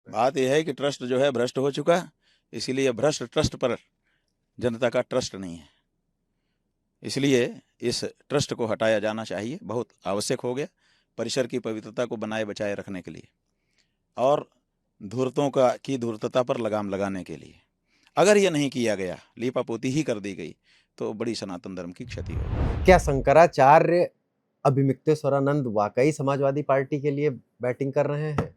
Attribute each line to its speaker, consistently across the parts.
Speaker 1: बात यह है कि ट्रस्ट जो है भ्रष्ट हो चुका, इसीलिए भ्रष्ट ट्रस्ट पर जनता का ट्रस्ट नहीं है, इसलिए इस ट्रस्ट को हटाया जाना चाहिए, बहुत आवश्यक हो गया परिसर की पवित्रता को बनाए बचाए रखने के लिए और धूर्तों की धूर्तता पर लगाम लगाने के लिए। अगर ये नहीं किया गया, लीपापोती ही कर दी गई, तो बड़ी सनातन धर्म की क्षति होगी।
Speaker 2: क्या शंकराचार्य अभिमिक्तेश्वरानंद वाकई समाजवादी पार्टी के लिए बैटिंग कर रहे हैं?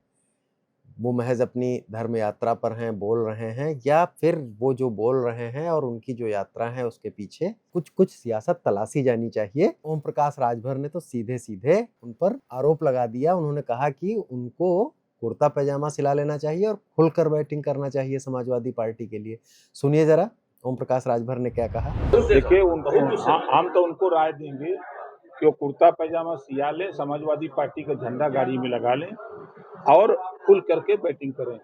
Speaker 2: वो महज अपनी धर्म यात्रा पर हैं, बोल रहे हैं, या फिर वो जो बोल रहे हैं और उनकी जो यात्रा है उसके पीछे कुछ सियासत तलाशी जानी चाहिए। ओम प्रकाश राजभर ने तो सीधे सीधे उन पर आरोप लगा दिया। उन्होंने कहा कि उनको कुर्ता पैजामा सिला लेना चाहिए और खुलकर बैटिंग करना चाहिए समाजवादी पार्टी के लिए। सुनिए जरा ओम प्रकाश राजभर ने क्या कहा।
Speaker 3: देखिए, हम तो उनको राय देंगे कि वो कुर्ता पैजामा सिया लें, समाजवादी पार्टी का झंडा गाड़ी में लगा लें और खुल करके बैटिंग करें।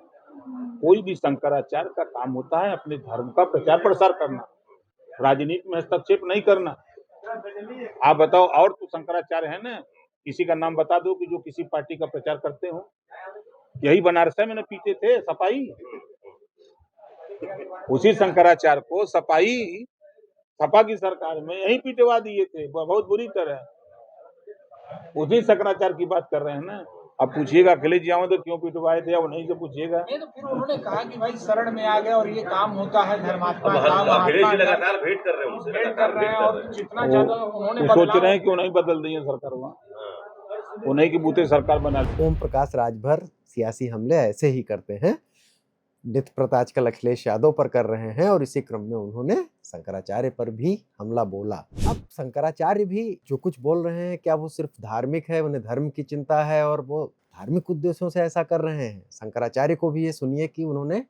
Speaker 3: कोई भी शंकराचार्य का काम होता है अपने धर्म का प्रचार प्रसार करना, राजनीति में हस्तक्षेप नहीं करना। आप बताओ, और तो शंकराचार्य है ना, किसी का नाम बता दो कि जो किसी पार्टी का प्रचार करते हो। यही बनारस में ना पीटे थे सपाई, उसी शंकराचार्य को सपा की सरकार में यही पिटवा दिए थे बहुत बुरी तरह। उसी शंकराचार्य की बात कर रहे हैं ना। अब पूछिएगा अखिलेश जी तो क्यों पिटवाए थे, अब नहीं से पूछिएगा।
Speaker 4: नहीं, तो फिर उन्होंने कहा कि भाई शरण में आ गए और ये काम होता है धर्मात्मा का।
Speaker 5: अखिलेश जी लगातार भेंट कर रहे हैं उनसे, लगातार भेंट कर रहे हैं।
Speaker 4: और जितना ज्यादा उन्होंने
Speaker 3: सोच रहे हैं क्यों नहीं बदल दी है सरकार, उन्हीं की बूते सरकार बना।
Speaker 2: ओम प्रकाश राजभर सियासी हमले ऐसे ही करते हैं, नित्य प्रता आजकल अखिलेश यादव पर कर रहे हैं और इसी क्रम में उन्होंने शंकराचार्य पर भी हमला बोला। अब शंकराचार्य भी जो कुछ बोल रहे हैं, क्या वो सिर्फ धार्मिक है, उन्हें धर्म की चिंता है और वो धार्मिक उद्देश्यों से ऐसा कर रहे हैं? शंकराचार्य को भी ये सुनिए कि उन्होंने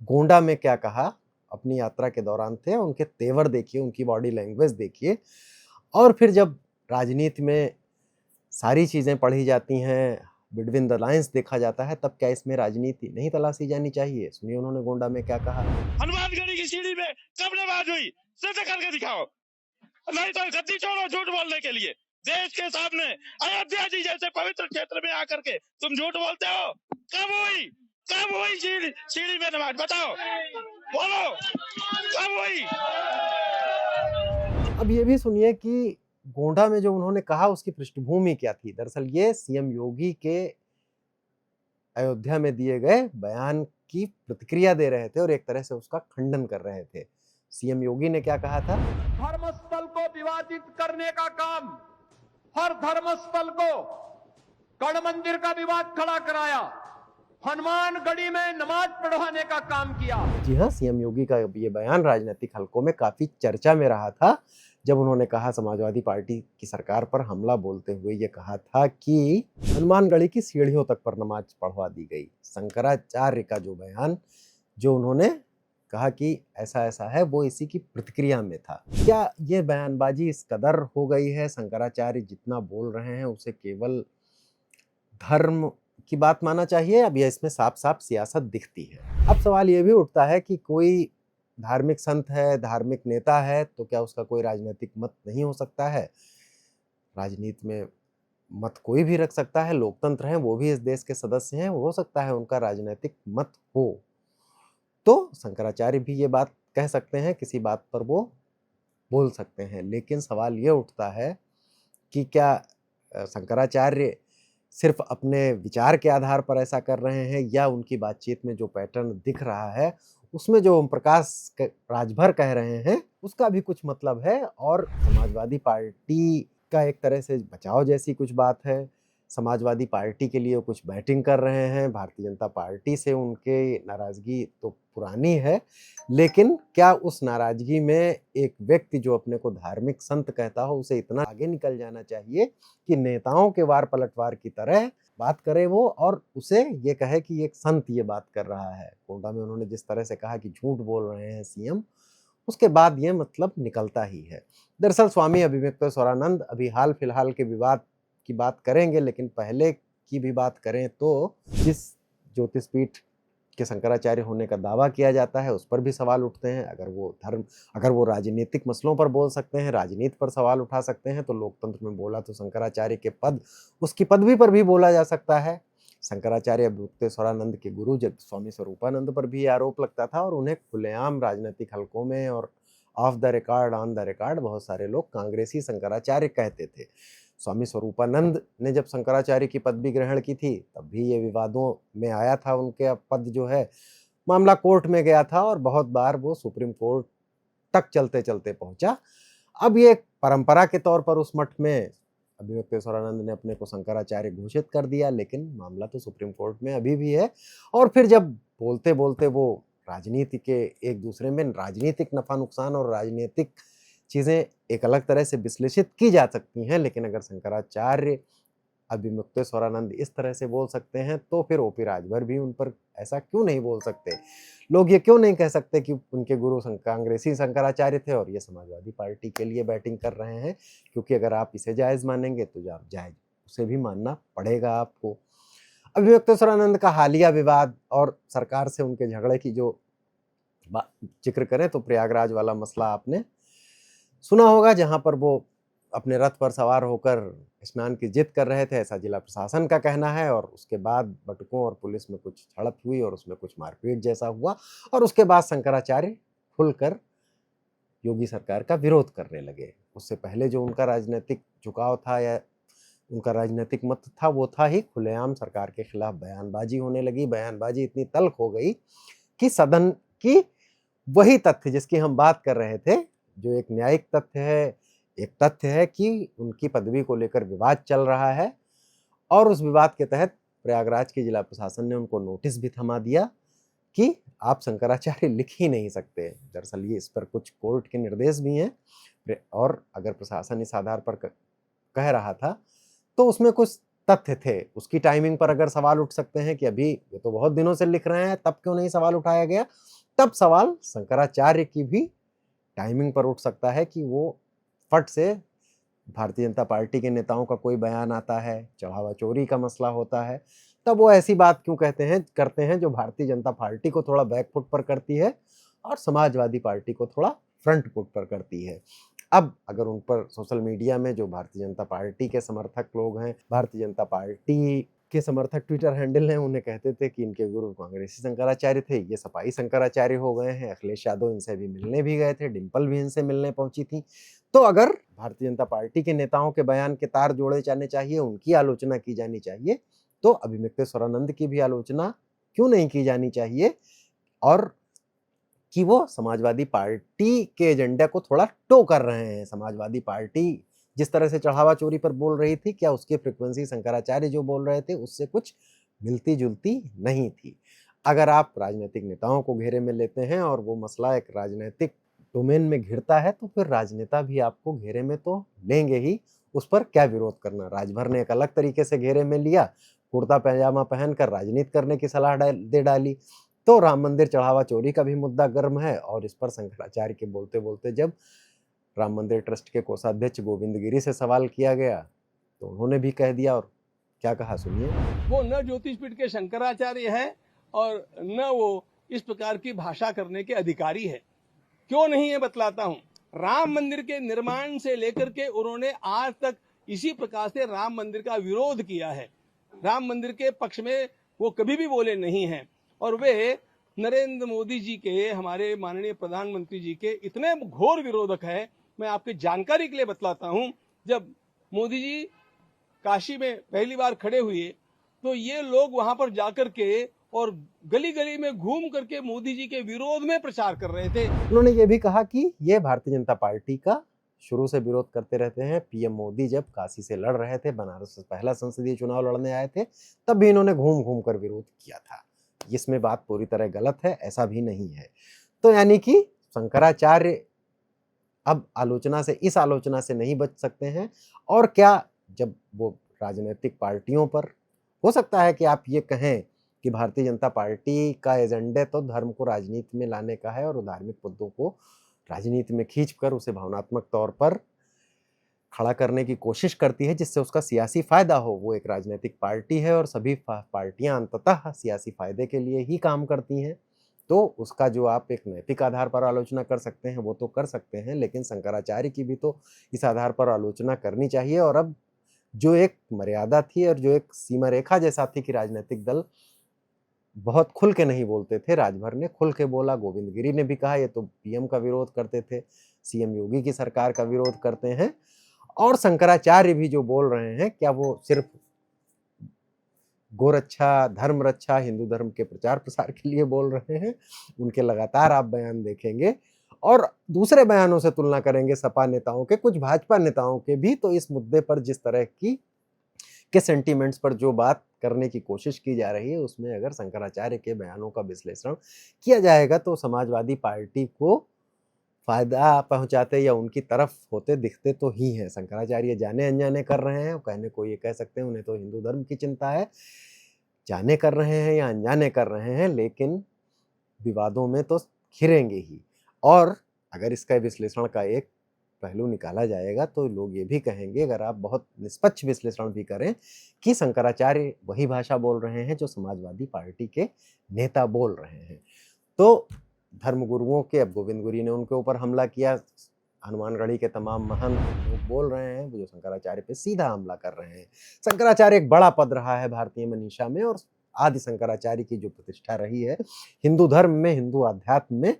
Speaker 2: गोंडा में क्या कहा अपनी यात्रा के दौरान थे। उनके तेवर देखिए, उनकी बॉडी लैंग्वेज देखिए, और फिर जब राजनीति में सारी चीजें पढ़ी जाती हैं, बिटवीन द लाइन्स देखा जाता है, तब क्या इसमें राजनीति नहीं तलाशी जानी चाहिए? सुनिए उन्होंने गोंडा में क्या कहा।
Speaker 6: हनुमानगढ़ी की सीढ़ी में कब नमाज हुई, सिद्ध करके दिखाओ, नहीं तो गद्दी छोड़ो झूठ बोलने के लिए। देश के सामने अयोध्या जी जैसे पवित्र क्षेत्र में आकर के तुम झूठ बोलते हो। कब हुई सीढ़ी में नमाज, बताओ, बोलो कब हुई।
Speaker 2: अब ये भी सुनिए कि गोंडा में जो उन्होंने कहा उसकी पृष्ठभूमि क्या थी। दरअसल ये सीएम योगी के अयोध्या में दिए गए बयान की प्रतिक्रिया दे रहे थे और एक तरह से उसका खंडन कर रहे थे। सीएम योगी ने क्या कहा था।
Speaker 7: धर्मस्थल को विवादित करने का काम, हर धर्मस्थल को कर्ण मंदिर का विवाद खड़ा कराया, हनुमानगढ़ी में नमाज पढ़वाने का काम किया।
Speaker 2: जी हाँ, सीएम योगी का ये बयान राजनीतिक हलकों में काफी चर्चा में रहा था जब उन्होंने कहा, समाजवादी पार्टी की सरकार पर हमला बोलते हुए ये कहा था कि हनुमानगढ़ी की सीढ़ियों तक पर नमाज पढ़वा दी गई। शंकराचार्य का जो बयान जो उन्होंने कहा कि ऐसा ऐसा है, वो इसी की प्रतिक्रिया में था। क्या ये बयानबाजी इस कदर हो गई है, शंकराचार्य जितना बोल रहे हैं उसे केवल धर्म की बात मानना चाहिए? अब यह इसमें साफ साफ सियासत दिखती है। अब सवाल ये भी उठता है कि कोई धार्मिक संत है, धार्मिक नेता है, तो क्या उसका कोई राजनीतिक मत नहीं हो सकता है? राजनीति में मत कोई भी रख सकता है, लोकतंत्र है, वो भी इस देश के सदस्य हैं, हो सकता है उनका राजनीतिक मत हो। तो शंकराचार्य भी ये बात कह सकते हैं, किसी बात पर वो बोल सकते हैं। लेकिन सवाल ये उठता है कि क्या शंकराचार्य सिर्फ अपने विचार के आधार पर ऐसा कर रहे हैं, या उनकी बातचीत में जो पैटर्न दिख रहा है उसमें जो ओम प्रकाश राजभर कह रहे हैं उसका भी कुछ मतलब है और समाजवादी पार्टी का एक तरह से बचाव जैसी कुछ बात है। समाजवादी पार्टी के लिए कुछ बैटिंग कर रहे हैं। भारतीय जनता पार्टी से उनके नाराजगी तो पुरानी है, लेकिन क्या उस नाराजगी में एक व्यक्ति जो अपने को धार्मिक संत कहता हो उसे इतना आगे निकल जाना चाहिए कि नेताओं के वार पलटवार की तरह बात करे वो, और उसे ये कहे कि एक संत ये बात कर रहा है। गोंडा में उन्होंने जिस तरह से कहा कि झूठ बोल रहे हैं सीएम, उसके बाद ये मतलब निकलता ही है। दरअसल स्वामी अभिमिक्तेश्वरानंद अभी हाल फिलहाल के विवाद की बात करेंगे, लेकिन पहले की भी बात करें तो जिस ज्योतिषपीठ के शंकराचार्य होने का दावा किया जाता है उस पर भी सवाल उठते हैं। अगर वो राजनीतिक मसलों पर बोल सकते हैं, राजनीति पर सवाल उठा सकते हैं, तो लोकतंत्र में बोला तो शंकराचार्य के उसकी पदवी पर भी बोला जा सकता है। शंकराचार्य मुक्तेश्वरानंद के गुरु जब स्वामी स्वरूपानंद पर भी आरोप लगता था और उन्हें खुलेआम राजनीतिक हलकों में और of the record on the record बहुत सारे लोग कांग्रेसी शंकराचार्य कहते थे। स्वामी स्वरूपानंद ने जब शंकराचार्य की पदवी ग्रहण की थी तब भी ये विवादों में आया था, उनके पद जो है मामला कोर्ट में गया था और बहुत बार वो सुप्रीम कोर्ट तक चलते चलते पहुंचा। अब ये परंपरा के तौर पर उस मठ में मुक्तेश्वरानंद ने अपने को शंकराचार्य घोषित कर दिया, लेकिन मामला तो सुप्रीम कोर्ट में अभी भी है। और फिर जब बोलते बोलते वो राजनीति के एक दूसरे में राजनीतिक नफा नुकसान और राजनीतिक चीजें एक अलग तरह से विश्लेषित की जा सकती हैं, लेकिन अगर शंकराचार्य मुक्तेश्वरानंद इस तरह से बोल सकते हैं तो फिर ओपी राजभर भी उन पर ऐसा क्यों नहीं बोल सकते? लोग ये क्यों नहीं कह सकते कि उनके गुरु कांग्रेसी शंकराचार्य थे और ये समाजवादी पार्टी के लिए बैटिंग कर रहे हैं? क्योंकि अगर आप इसे जायज मानेंगे तो आप जायज उसे भी मानना पड़ेगा आपको। मुक्तेश्वरानंद का हालिया विवाद और सरकार से उनके झगड़े की जो जिक्र करें तो प्रयागराज वाला मसला आपने सुना होगा, जहां पर वो अपने रथ पर सवार होकर स्नान की जिद कर रहे थे, ऐसा जिला प्रशासन का कहना है। और उसके बाद बटुकों और पुलिस में कुछ झड़प हुई और उसमें कुछ मारपीट जैसा हुआ और उसके बाद शंकराचार्य खुलकर योगी सरकार का विरोध करने लगे। उससे पहले जो उनका राजनीतिक झुकाव था या उनका राजनीतिक मत था वो था ही खुलेआम सरकार के खिलाफ बयानबाजी होने लगी। बयानबाजी इतनी तल्ख हो गई कि सदन की वही तथ्य जिसकी हम बात कर रहे थे, जो एक न्यायिक तथ्य है, एक तथ्य है कि उनकी पदवी को लेकर विवाद चल रहा है और उस विवाद के तहत प्रयागराज के जिला प्रशासन ने उनको नोटिस भी थमा दिया कि आप शंकराचार्य लिख ही नहीं सकते। दरअसल ये इस पर कुछ कोर्ट के निर्देश भी हैं और अगर प्रशासन इस आधार पर कह रहा था तो उसमें कुछ तथ्य थे। उसकी टाइमिंग पर अगर सवाल उठ सकते हैं कि अभी ये तो बहुत दिनों से लिख रहे हैं, तब क्यों नहीं सवाल उठाया गया? तब सवाल शंकराचार्य की भी टाइमिंग पर उठ सकता है कि वो फट से भारतीय जनता पार्टी के नेताओं का कोई बयान आता है, चढ़ावा चोरी का मसला होता है, तब वो ऐसी बात क्यों करते हैं जो भारतीय जनता पार्टी को थोड़ा बैकफुट पर करती है और समाजवादी पार्टी को थोड़ा फ्रंट फुट पर करती है। अब अगर उन पर सोशल मीडिया में जो भारतीय जनता पार्टी के समर्थक लोग हैं, भारतीय जनता पार्टी के समर्थक ट्विटर हैंडल हैं, उन्हें कहते थे कि इनके गुरु कांग्रेसी शंकराचार्य थे, ये सपाई शंकराचार्य हो गए हैं। अखिलेश यादव इनसे भी मिलने भी गए थे, डिम्पल भी इनसे मिलने पहुंची थी। तो अगर भारतीय जनता पार्टी के नेताओं के बयान के तार जोड़े जाने चाहिए, उनकी आलोचना की जानी चाहिए, तो मुक्तेश्वरानंद की भी आलोचना क्यों नहीं की जानी चाहिए और कि वो समाजवादी पार्टी के एजेंडा को थोड़ा टो कर रहे हैं। समाजवादी पार्टी जिस तरह से चढ़ावा चोरी पर बोल रही थी, क्या उसकी फ्रीक्वेंसी शंकराचार्य जो बोल रहे थे उससे कुछ मिलती जुलती नहीं थी? अगर आप राजनीतिक नेताओं को घेरे में लेते हैं और वो मसला एक राजनीतिक डोमेन में घिरता है तो फिर राजनेता भी आपको घेरे में तो लेंगे ही, उस पर क्या विरोध करना? राजभर ने एक अलग तरीके से घेरे में लिया, कुर्ता पैजामा पहनकर राजनीति करने की सलाह दे डाली। तो राम मंदिर चढ़ावा चोरी का भी मुद्दा गर्म है और इस पर शंकराचार्य के बोलते बोलते जब राम मंदिर ट्रस्ट के कोषाध्यक्ष गोविंद गिरी से सवाल किया गया तो उन्होंने भी कह दिया, और क्या कहा सुनिए।
Speaker 8: वो न ज्योतिषपीठ के शंकराचार्य है और न वो इस प्रकार की भाषा करने के अधिकारी है। क्यों नहीं है बतलाता हूं। राम मंदिर के निर्माण से लेकर के उन्होंने आज तक इसी प्रकार से राम मंदिर का विरोध किया है। राम मंदिर के पक्ष में वो कभी भी बोले नहीं हैं और वे नरेंद्र मोदी जी के, हमारे माननीय प्रधानमंत्री जी के इतने घोर विरोधक है। मैं आपकी जानकारी के लिए बतलाता हूं, जब मोदी जी काशी में पहली बार खड़े हुए तो ये लोग वहां पर जाकर के और गली गली में घूम करके मोदी जी के विरोध में प्रचार कर रहे थे।
Speaker 2: उन्होंने ये भी कहा कि ये भारतीय जनता पार्टी का शुरू से विरोध करते रहते हैं। पीएम मोदी जब काशी से लड़ रहे थे, बनारस से पहला संसदीय चुनाव लड़ने आए थे, तब भी इन्होंने घूम घूम कर विरोध किया था। इसमें बात पूरी तरह गलत है, ऐसा भी नहीं है। तो यानी कि शंकराचार्य अब इस आलोचना से नहीं बच सकते हैं। और क्या जब वो राजनीतिक पार्टियों पर, हो सकता है कि आप ये कहें कि भारतीय जनता पार्टी का एजेंडे तो धर्म को राजनीति में लाने का है और धार्मिक मुद्दों को राजनीति में खींचकर उसे भावनात्मक तौर पर खड़ा करने की कोशिश करती है जिससे उसका सियासी फायदा हो। वो एक राजनीतिक पार्टी है और सभी पार्टियां अंततः सियासी फायदे के लिए ही काम करती हैं। तो उसका जो आप एक नैतिक आधार पर आलोचना कर सकते हैं वो तो कर सकते हैं, लेकिन शंकराचार्य की भी तो इस आधार पर आलोचना करनी चाहिए। और अब जो एक मर्यादा थी और जो एक सीमा रेखा जैसा थी कि राजनीतिक दल बहुत खुल के नहीं बोलते थे, राजभर ने खुल के बोला। गोविंद गिरी ने भी कहा ये तो पीएम का विरोध करते थे, सीएम योगी की सरकार का विरोध करते हैं। और शंकराचार्य भी जो बोल रहे हैं, क्या वो सिर्फ गोरक्षा, धर्म रक्षा, हिंदू धर्म के प्रचार प्रसार के लिए बोल रहे हैं? उनके लगातार आप बयान देखेंगे और दूसरे बयानों से तुलना करेंगे सपा नेताओं के, कुछ भाजपा नेताओं के भी, तो इस मुद्दे पर जिस तरह के सेंटीमेंट्स पर जो बात करने की कोशिश की जा रही है, उसमें अगर शंकराचार्य के बयानों का विश्लेषण किया जाएगा तो समाजवादी पार्टी को फायदा पहुंचाते या उनकी तरफ होते दिखते तो ही हैं। शंकराचार्य जाने अनजाने कर रहे हैं, कहने को ये कह सकते हैं उन्हें तो हिंदू धर्म की चिंता है, जाने कर रहे हैं या अनजाने कर रहे हैं, लेकिन विवादों में तो घिरेंगे ही। और अगर इसका विश्लेषण का एक पहलू निकाला जाएगा तो लोग ये भी कहेंगे, अगर आप बहुत निष्पक्ष विश्लेषण भी करें, कि शंकराचार्य वही भाषा बोल रहे हैं जो समाजवादी पार्टी के नेता बोल रहे हैं। तो धर्मगुरुओं के, अब गोविंद गिरी ने उनके ऊपर हमला किया, हनुमानगढ़ी के तमाम महान लोग बोल रहे हैं जो शंकराचार्य पे सीधा हमला कर रहे हैं। शंकराचार्य एक बड़ा पद रहा है भारतीय मनीषा में, और आदि शंकराचार्य की जो प्रतिष्ठा रही है हिंदू धर्म में, हिंदू अध्यात्म में,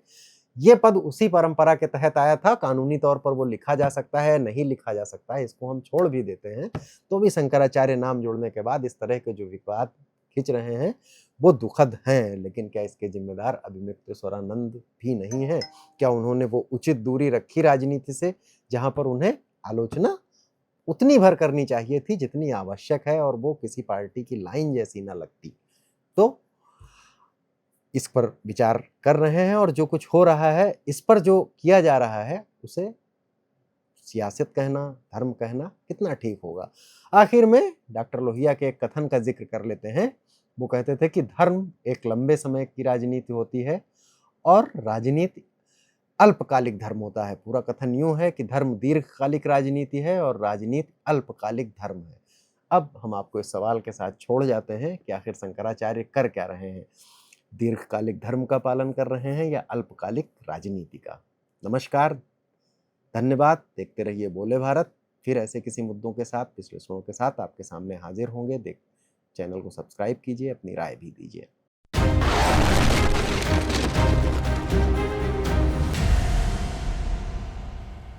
Speaker 2: ये पद उसी परंपरा के तहत आया था। कानूनी तौर पर वो लिखा जा सकता है, नहीं लिखा जा सकता है, इसको हम छोड़ भी देते हैं, तो भी शंकराचार्य नाम जोड़ने के बाद इस तरह के जो विवाद खिंच रहे हैं वो दुखद हैं। लेकिन क्या इसके जिम्मेदार अभिमित्रेश्वरानंद भी नहीं है? क्या उन्होंने वो उचित दूरी रखी राजनीति से, जहां पर उन्हें आलोचना उतनी भर करनी चाहिए थी जितनी आवश्यक है, और वो किसी पार्टी की लाइन जैसी ना लगती? तो इस पर विचार कर रहे हैं, और जो कुछ हो रहा है, इस पर जो किया जा रहा है, उसे सियासत कहना, धर्म कहना कितना ठीक होगा? आखिर में डॉक्टर लोहिया के एक कथन का जिक्र कर लेते हैं। वो कहते थे कि धर्म एक लंबे समय की राजनीति होती है और राजनीति अल्पकालिक धर्म होता है। पूरा कथन यूं है कि धर्म दीर्घकालिक राजनीति है और राजनीति अल्पकालिक धर्म है। अब हम आपको इस सवाल के साथ छोड़ जाते हैं कि आखिर शंकराचार्य कर क्या रहे हैं? दीर्घकालिक धर्म का पालन कर रहे हैं या अल्पकालिक राजनीति का? नमस्कार, धन्यवाद। देखते रहिए बोले भारत। फिर ऐसे किसी मुद्दों के साथ, विश्लेषणों के साथ आपके सामने हाजिर होंगे। चैनल को सब्सक्राइब कीजिए, अपनी राय भी दीजिए।